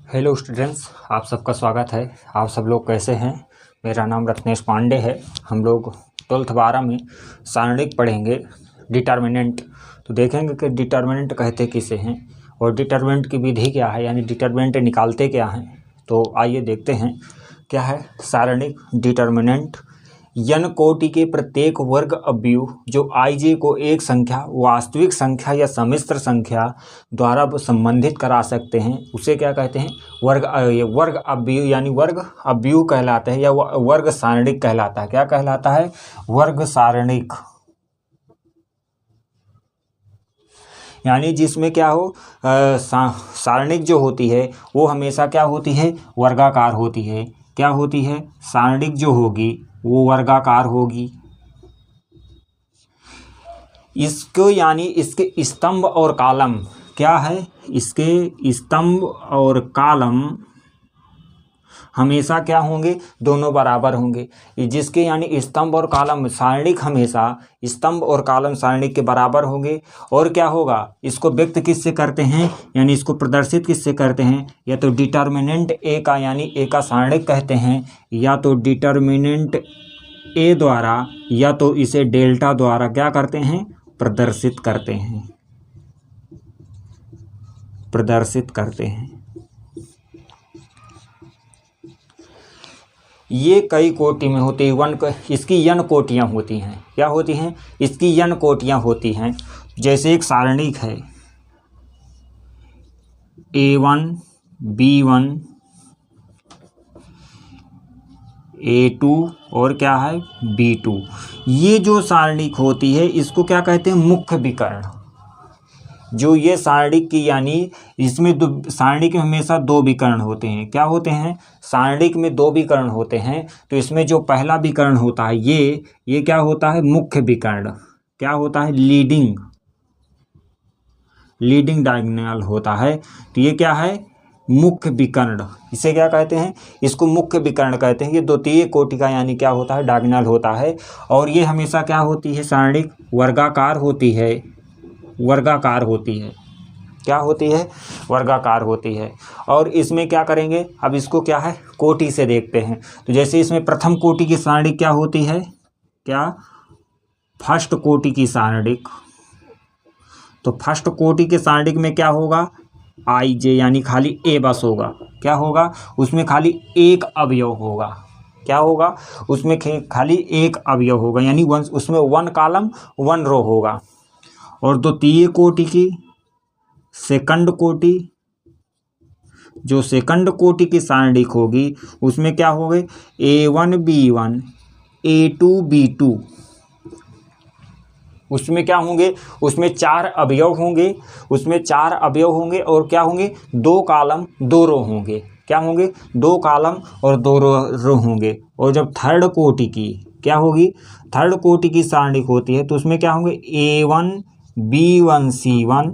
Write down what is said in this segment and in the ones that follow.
Hello students, आप सबका स्वागत है। आप सब लोग कैसे हैं? मेरा नाम रत्नेश पांडे है। हम लोग 12th 12 में सारणिक पढ़ेंगे, डिटर्मिनेंट। तो देखेंगे कि डिटर्मिनेंट कहते किसे हैं और डिटर्मिनेंट की विधि क्या है, यानी डिटर्मिनेंट निकालते क्या हैं। तो आइए देखते हैं क्या है सारणिक डिटर्मिनेंट। n कोटि के प्रत्येक वर्ग अवयव जो ij को एक संख्या, वास्तविक संख्या या सम्मिश्र संख्या द्वारा संबंधित करा सकते हैं, उसे क्या कहते हैं? वर्ग अवयव, यानी वर्ग अवयव कहलाते हैं या वर्ग सारणिक कहलाता है। क्या कहलाता है? वर्ग सारणिक। यानी जिसमें क्या हो, सारणिक जो होती है वो हमेशा क्या होती है? वर्गाकार होती है। क्या होती है? सारणिक जो होगी वो वर्गाकार होगी। इसको यानी इसके स्तंभ और कॉलम क्या है? इसके स्तंभ और कॉलम हमेशा क्या होंगे? दोनों बराबर होंगे। जिसके यानी स्तंभ और कॉलम सारणिक हमेशा स्तंभ और कॉलम सारणिक के बराबर होंगे। और क्या होगा? इसको व्यक्त किससे करते हैं, यानी इसको प्रदर्शित किससे करते हैं? या तो डिटर्मिनेंट ए का, यानी ए का सारणिक कहते हैं, या तो डिटर्मिनेंट ए द्वारा, या तो इसे डेल्टा द्वारा क्या करते हैं? प्रदर्शित करते हैं, प्रदर्शित करते हैं। ये कई कोटि में होती है। इसकी n कोटियाँ होती हैं। क्या होती हैं? इसकी n कोटियाँ होती हैं। जैसे एक सारणिक है A1 B1 A2 और क्या है B2। ये जो सारणिक होती है इसको क्या कहते हैं? मुख्य विकर्ण। जो ये सारणिक की, यानी इसमें सारणिक में हमेशा दो विकर्ण होते हैं। क्या होते हैं? सारणिक में दो विकर्ण होते हैं। तो इसमें जो पहला विकर्ण होता है ये क्या होता है? मुख्य विकर्ण। क्या होता है? लीडिंग डायगोनल होता है। तो ये क्या है? मुख्य विकर्ण। इसे क्या कहते हैं? इसको मुख्य विकर्ण कहते हैं। ये द्वितीय कोटि का, यानी क्या होता है? डायगोनल होता है। और ये हमेशा क्या होती है? सारणिक वर्गाकार होती है। वर्गाकार होती है। क्या होती है? वर्गाकार होती है। और इसमें क्या करेंगे? अब इसको क्या है? कोटि से देखते हैं। तो जैसे इसमें प्रथम कोटि की सारणिक क्या होती है? क्या? फर्स्ट कोटि की सारणिक। तो फर्स्ट कोटि के सारणिक में क्या होगा? ij, यानी खाली ए बस होगा। क्या होगा? उसमें खाली एक अवयव होगा। क्या होगा? उसमें खाली एक अवयव होगा, यानी उसमें 1 कॉलम 1 रो होगा। और द्वितीय कोटि की, सेकंड कोटि, जो सेकंड कोटि की सारणिक होगी उसमें क्या होंगे? A1 B1 A2 B2। उसमें क्या होंगे? उसमें 4 अवयव होंगे। उसमें 4 अवयव होंगे और क्या होंगे? 2 कॉलम 2 रो होंगे। क्या होंगे? 2 कॉलम और 2 रो होंगे। और जब थर्ड कोटि की क्या होगी? थर्ड कोटि की सारणिक होती है तो उसमें क्या होंगे? A1 B1 C1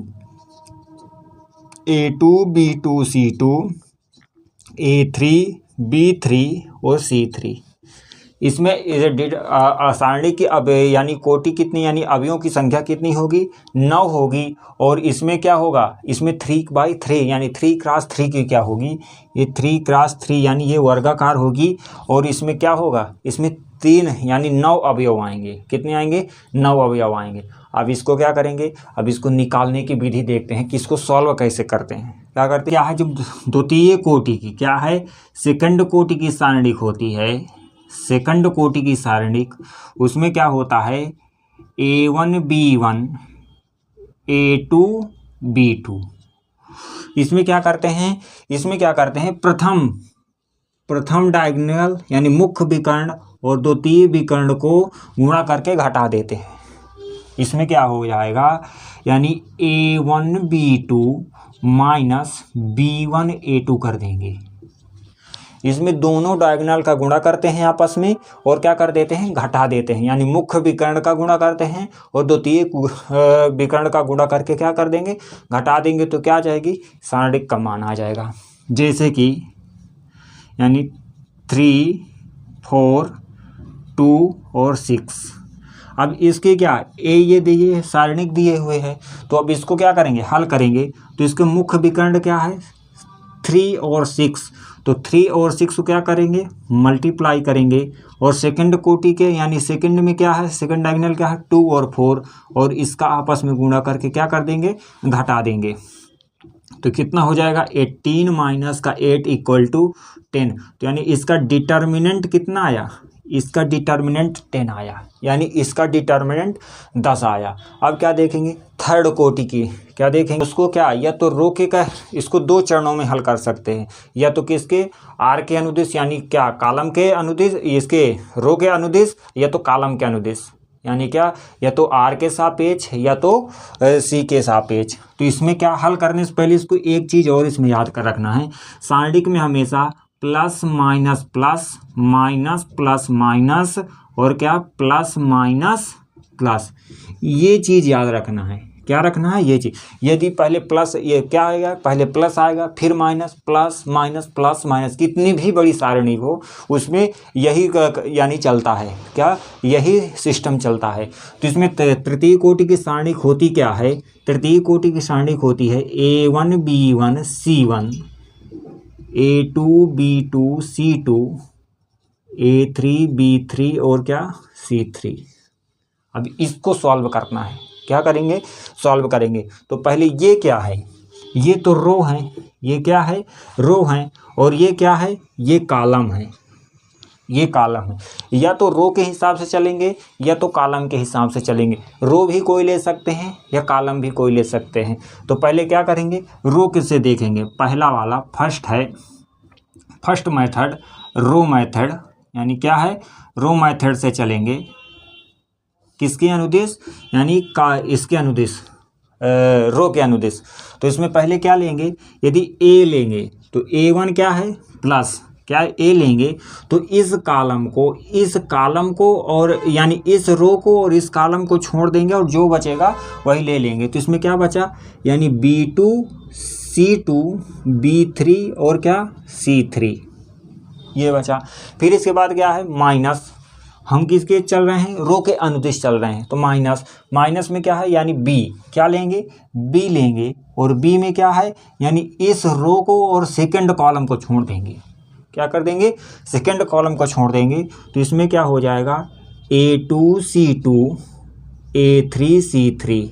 A2 B2 C2 A3 B3 और C3। इसमें सारणी की अब यानी कोटि कितनी, यानी अवयवों की संख्या कितनी होगी? 9 होगी। और इसमें क्या होगा? इसमें 3/3 यानी 3 क्रॉस 3 की क्या होगी? ये 3 क्रॉस 3 यानी ये वर्गाकार होगी। और इसमें क्या होगा? इसमें 3 यानी 9 अवयव आएंगे। कितने आएंगे? 9 अवयव आएंगे। अब इसको क्या करेंगे? अब इसको निकालने की विधि देखते हैं कि इसको सॉल्व कैसे करते हैं। क्या करते हैं? क्या है? जब द्वितीय कोटि की क्या है? सेकंड कोटि की सारणिक होती है। सेकंड कोटि की सारणिक, उसमें क्या होता है? A1 B1 A2 B2। इसमें क्या करते हैं? इसमें क्या करते हैं? प्रथम डायगोनल यानी मुख्य विकर्ण और द्वितीय विकर्ण को गुणा करके घटा देते हैं। इसमें क्या हो जाएगा? यानी A1 B2 minus B1 A2 कर देंगे। इसमें दोनों डायगोनल का गुणा करते हैं आपस में और क्या कर देते हैं? घटा देते हैं। यानी मुख्य विकर्ण का गुणा करते हैं और द्वितीय विकर्ण का गुणा करके क्या कर देंगे? घटा देंगे। तो क्या आ जाएगी? सारणिक का मान आ जाएगा। जैसे कि यानी 3 4 2 और 6। अब इसके क्या ये दिए सारणिक दिए हुए हैं। तो अब इसको क्या करेंगे? हल करेंगे। तो इसके मुख्य विकर्ण क्या है? 3 और 6, तो 3 और 6 को क्या करेंगे, मल्टीप्लाई करेंगे, और सेकंड कोटि के यानी सेकंड में क्या है, सेकंड डायगोनल क्या है 2 और 4, और इसका आपस में गुणा करके क्या कर देंगे, घटा देंगे। तो कितना हो जाएगा 18 माइनस का 8 इक्वल टू 10। तो यानी इसका डिटर्मिनेंट कितना आया, इसका डिटर्मिनेंट 10 आया, यानी इसका डिटर्मिनेंट 10 आया। अब क्या देखेंगे, थर्ड कोटि की क्या देखेंगे, उसको क्या, या तो रो के का, इसको दो चरणों में हल कर सकते हैं, या तो किसके, आर के अनुदिश यानी क्या कॉलम के अनुदिश, इसके रो के अनुदिश, या तो कॉलम के अनुदिश यानी क्या, या तो आर के सापेक्ष या तो सी के सापेक्ष। तो इसमें क्या हल करने से पहले इसको एक चीज़ और इसमें याद कर रखना है, सारणिक में हमेशा plus minus plus minus plus minus और क्या प्लस माइनस प्लस, ये चीज़ याद रखना है। क्या रखना है, ये चीज़। यदि पहले प्लस, ये क्या आएगा, पहले प्लस आएगा फिर minus, plus minus plus minus, कितनी भी बड़ी सारणी हो उसमें यही यानी चलता है, क्या यही सिस्टम चलता है। तो इसमें तृतीय कोटि की सारणी होती क्या है, तृतीय कोटि की सारणी होती है A1 B1 C1, A2 B2 C2, A3 B3 और क्या C3। अब इसको सॉल्व करना है, क्या करेंगे, सॉल्व करेंगे। तो पहले ये क्या है, ये तो रो है, ये क्या है, रो है, और ये क्या है, ये कॉलम है, ये कॉलम है। या तो रो के हिसाब से चलेंगे या तो कॉलम के हिसाब से चलेंगे, रो भी कोई ले सकते हैं या कॉलम भी कोई ले सकते हैं। तो पहले क्या करेंगे, रो किससे देखेंगे, पहला वाला फर्स्ट है, फर्स्ट मेथड रो मेथड, यानी क्या है, रो मेथड से चलेंगे, किसके अनुदिश, यानी का इसके अनुदिश, रो के अनुदिश। तो इसमें पहले क्या लेंगे, यदि ए लेंगे तो A1 क्या है प्लस, क्या ए लेंगे तो इस कॉलम को और यानी इस रो को और इस कॉलम को छोड़ देंगे और जो बचेगा वही ले लेंगे। तो इसमें क्या बचा, यानी B2 C2 B3 और क्या C3, ये बचा। फिर इसके बाद क्या है, माइनस, हम किसके चल रहे हैं, रो के अनुदिश चल रहे हैं, तो माइनस, माइनस में क्या है, यानी बी, क्या लेंगे, बी लेंगे, और बी में क्या है, यानी इस रो को और सेकंड कॉलम को छोड़ देंगे, क्या कर देंगे, सेकंड कॉलम को छोड़ देंगे। तो इसमें क्या हो जाएगा A2 C2 A3 C3,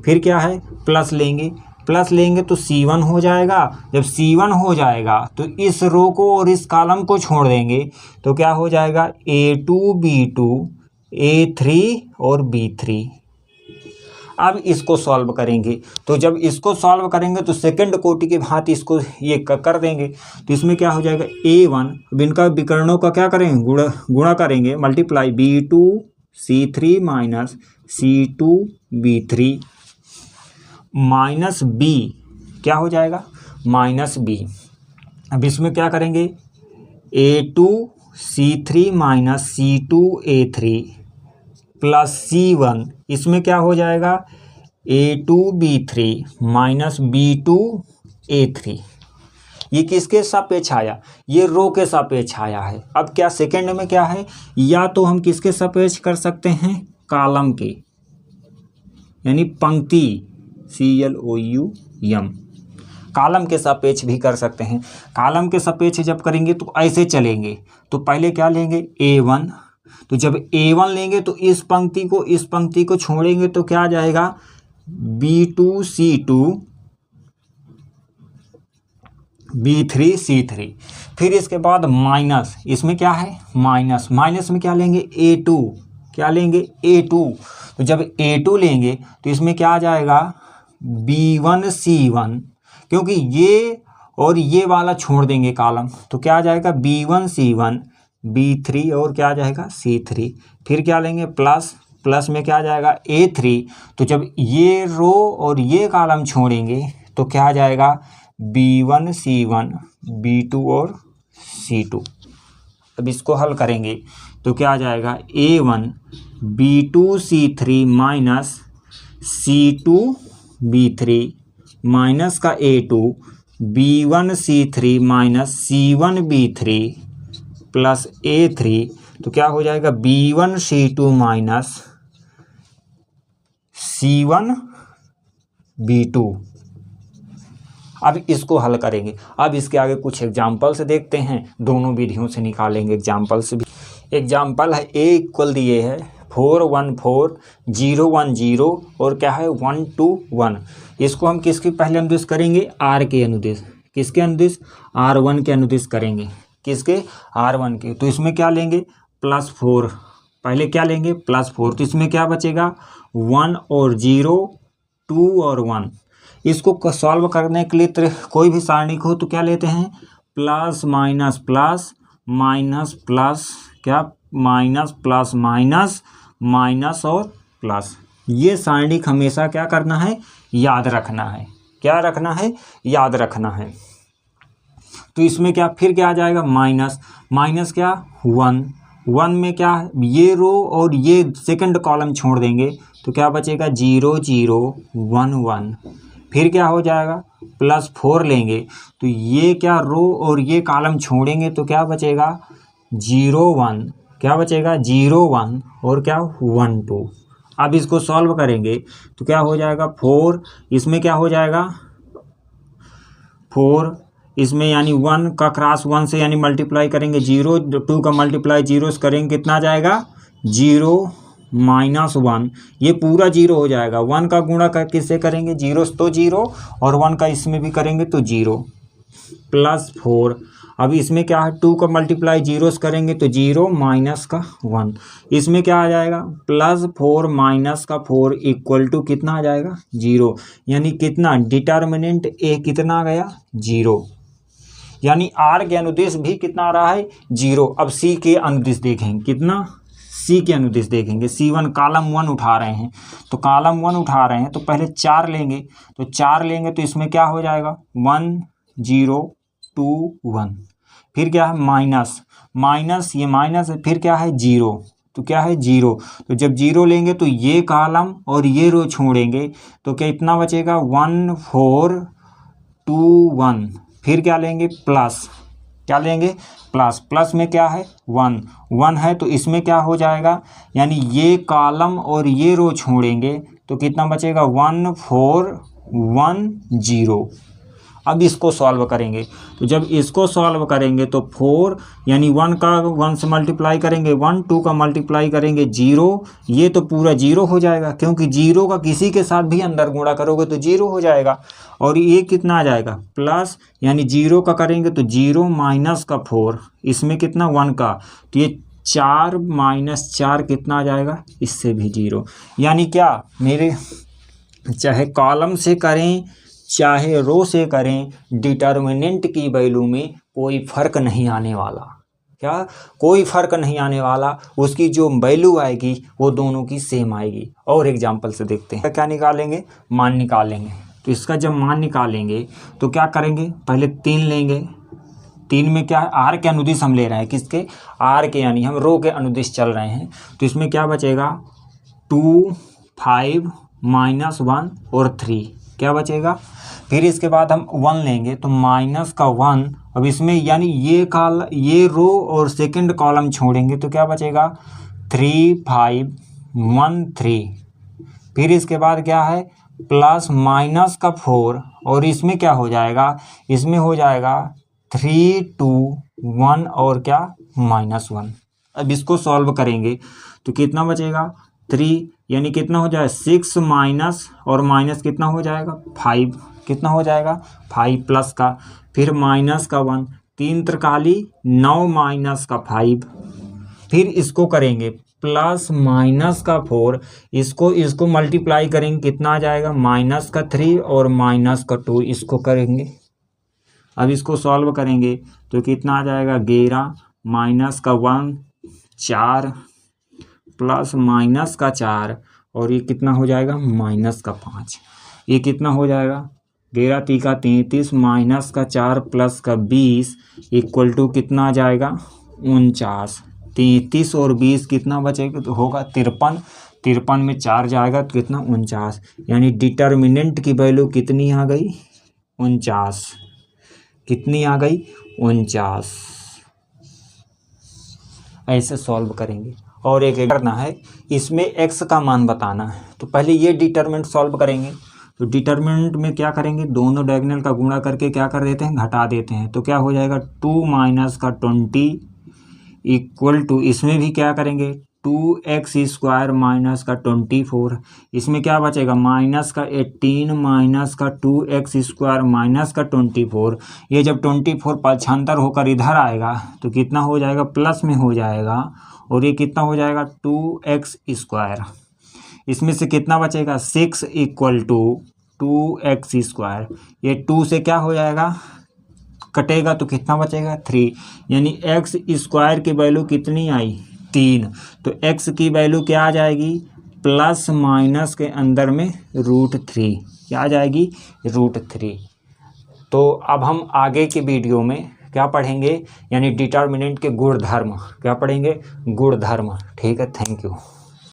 फिर क्या है, प्लस लेंगे, प्लस लेंगे तो C1 हो जाएगा। जब C1 हो जाएगा तो इस रो को और इस कॉलम को छोड़ देंगे, तो क्या हो जाएगा A2 B2 A3 और B3। अब इसको सॉल्व करेंगे, तो जब इसको सॉल्व करेंगे तो सेकंड कोटि के भांति इसको ये कर देंगे। तो इसमें क्या हो जाएगा A1, अब इनका विकर्णों का क्या करेंगे, गुणा करेंगे, multiply B2 C3 minus C2 B3 minus B, क्या हो जाएगा माइनस बी। अब इसमें क्या करेंगे A2 C3 minus C2 A3 plus C1, इसमें क्या हो जाएगा A2 B3 minus B2 A3। ये किसके सापेक्ष आया, ये रो के सापेक्ष आया है। अब क्या सेकंड में क्या है, या तो हम किसके सापेक्ष कर सकते हैं, कॉलम के, यानी पंक्ति CLOUM, कॉलम के सापेक्ष भी कर सकते हैं। कॉलम के सापेक्ष जब करेंगे तो ऐसे चलेंगे, तो पहले क्या लेंगे A1, तो जब A1 लेंगे तो इस पंक्ति को छोड़ेंगे तो क्या आ जाएगा B2 C2 B3 C3। फिर इसके बाद माइनस, इसमें क्या है माइनस, माइनस में क्या लेंगे A2, क्या लेंगे A2, तो जब A2 लेंगे तो इसमें क्या आ जाएगा B1 C1, क्योंकि ये और ये वाला छोड़ देंगे कॉलम, तो क्या आ जाएगा B1 C1 B3 और क्या आ जाएगा C3। फिर क्या लेंगे प्लस, प्लस में क्या आ जाएगा A3, तो जब ये रो और ये कॉलम छोड़ेंगे तो क्या आ जाएगा B1 C1 B2 और C2। अब इसको हल करेंगे तो क्या आ जाएगा A1 B2 C3 minus C2 B3 minus का A2 B1 C3 minus C1 B3 plus A3, तो क्या हो जाएगा B1 C2 minus C1 B2। अब इसको हल करेंगे। अब इसके आगे कुछ एग्जाम्पल से देखते हैं, दोनों विधियों से निकालेंगे एग्जाम्पल से भी। एग्जाम्पल है ए इक्वल दिए है 4 1 4 0 1 0 और क्या है 1 2 1। इसको हम किसके पहले अनुदिश करेंगे, आर के अनुदिश। किसके अनुदिश, R1 के अनुदिश करेंगे। किसके, R1 के। तो इसमें क्या लेंगे, +4, पहले क्या लेंगे +4। तो इसमें क्या बचेगा 1 और 0 2 और 1। इसको सॉल्व करने के लिए कोई भी सारणी हो तो क्या लेते हैं, plus minus plus minus plus, क्या माइनस प्लस माइनस माइनस और प्लस। ये सारणी हमेशा क्या करना है, याद रखना है। क्या रखना है, याद रखना है। तो इसमें क्या फिर क्या आ जाएगा, माइनस माइनस क्या 1 1 में क्या है, ये रो और ये सेकंड कॉलम छोड़ देंगे तो क्या बचेगा 0 0 1 1। फिर क्या हो जाएगा +4 लेंगे तो ये क्या रो और ये कॉलम छोड़ेंगे तो क्या बचेगा 0 1, क्या बचेगा 0 1 और क्या 1 2। अब इसको सॉल्व करेंगे तो क्या हो जाएगा 4, इसमें क्या हो जाएगा 4, इसमें यानी 1 का क्रॉस 1 से यानी मल्टीप्लाई करेंगे 0, 2 का मल्टीप्लाई 0 से करेंगे कितना जाएगा 0 -1, ये पूरा 0 हो जाएगा। 1 का गुणा किससे करेंगे, 0 तो 0 और 1 का इसमें भी करेंगे तो 0 +4। अब इसमें क्या है 2 का मल्टीप्लाई 0 से करेंगे तो 0 माइनस का 1, इसमें क्या आ जाएगा +4 माइनस का 4 इक्वल टू कितना आ जाएगा 0। यानी कितना डिटर्मिनेंट ए कितना आ गया 0, यानी आर के अनुदिश भी कितना आ रहा है 0। अब सी के अनुदिश देखेंगे, कितना सी के अनुदिश देखेंगे। C1 कॉलम 1 उठा रहे हैं तो कॉलम 1 उठा रहे हैं तो पहले 4 लेंगे, तो 4 लेंगे तो इसमें क्या हो जाएगा 1 0 2 1। फिर क्या है माइनस माइनस, ये माइनस है, फिर क्या है 0, तो क्या है 0। तो जब 0 लेंगे तो ये कॉलम और ये रो छोड़ेंगे तो क्या इतना बचेगा 1 4 2 1। फिर क्या लेंगे प्लस, क्या लेंगे प्लस, प्लस में क्या है 1 1 है तो इसमें क्या हो जाएगा, यानी ये कॉलम और ये रो छोड़ेंगे तो कितना बचेगा 1 4 1 0। अब इसको सॉल्व करेंगे तो जब इसको सॉल्व करेंगे तो 4 यानी 1 का 1 से मल्टीप्लाई करेंगे 1, 2 का मल्टीप्लाई करेंगे 0, ये तो पूरा 0 हो जाएगा क्योंकि 0 का किसी के साथ भी अंदर गुणा करोगे तो 0 हो जाएगा। और ये कितना आ जाएगा प्लस, यानी 0 का करेंगे तो 0 माइनस का 4, इसमें कितना 1 का, तो ये 4 -4 कितना आ जाएगा, इससे भी 0। यानी क्या मेरे चाहे कॉलम से करें चाहे रो से करें, डिटर्मिनेंट की वैल्यू में कोई फ़र्क नहीं आने वाला। क्या, कोई फ़र्क नहीं आने वाला, उसकी जो वैल्यू आएगी वो दोनों की सेम आएगी। और एग्जांपल से देखते हैं क्या निकालेंगे, मान निकालेंगे। तो इसका जब मान निकालेंगे तो क्या करेंगे, पहले 3 लेंगे। 3 में क्या है, आर के अनुदिश हम ले रहे हैं, किसके, आर के, यानी हम रो के अनुदिश चल रहे हैं। तो इसमें क्या बचेगा 2 5 -1 और 3, क्या बचेगा। फिर इसके बाद हम 1 लेंगे तो माइनस का 1, अब इसमें यानी ये रो और सेकंड कॉलम छोड़ेंगे तो क्या बचेगा 3 5 1 3। फिर इसके बाद क्या है प्लस माइनस का 4 और इसमें क्या हो जाएगा, इसमें हो जाएगा 3 2 1 और क्या -1। अब इसको सॉल्व करेंगे तो कितना बचेगा 3, यानी कितना हो जाएगा 6 माइनस और माइनस कितना हो जाएगा 5, कितना हो जाएगा 5 प्लस का, फिर माइनस का 1, 3 त्रिकाली 9 माइनस का 5। फिर इसको करेंगे प्लस माइनस का 4, इसको मल्टीप्लाई करेंगे कितना आ जाएगा माइनस का 3 और माइनस का 2, इसको करेंगे। अब इसको सॉल्व करेंगे तो कितना आ जाएगा 11 माइनस का 1 4 प्लस माइनस का 4 और ये कितना हो जाएगा माइनस का 5, ये कितना हो जाएगा 11 3 33 माइनस का 4 प्लस का 20 इक्वल टू कितना आ जाएगा 49। 33 और 20 कितना बचेगा, तो होगा 53, 53 में 4 जाएगा तो कितना 49। यानी डिटर्मिनेंट की वैल्यू कितनी आ गई 49, कितनी आ गई 49। ऐसे सॉल्व करेंगे। और एक करना है, इसमें x का मान बताना है। तो पहले ये डिटर्मिनेंट सॉल्व करेंगे तो डिटर्मिनेंट में क्या करेंगे, दोनों डायगोनल का गुणा करके क्या कर देते हैं, घटा देते हैं। तो क्या हो जाएगा 2 माइनस का 20 इक्वल टू, इसमें भी क्या करेंगे 2x² माइनस का 24, इसमें क्या बचेगा माइनस का 18 माइनस का 2x² माइनस का 24। ये जब 24 पक्षांतर होकर इधर आएगा तो कितना हो जाएगा, प्लस में हो जाएगा, और ये कितना हो जाएगा 2x²। इसमें से कितना बचेगा 6 इक्वल टू 2x²। ये 2 से क्या हो जाएगा, कटेगा तो कितना बचेगा 3, यानी x² की वैल्यू कितनी आई 3। तो x की वैल्यू क्या आ जाएगी, प्लस माइनस के अंदर में √3 क्या आ जाएगी, √3। तो अब हम आगे के वीडियो में क्या पढ़ेंगे, यानी डिटर्मिनेंट के गुणधर्म, क्या पढ़ेंगे, गुणधर्म। ठीक है, थैंक यू।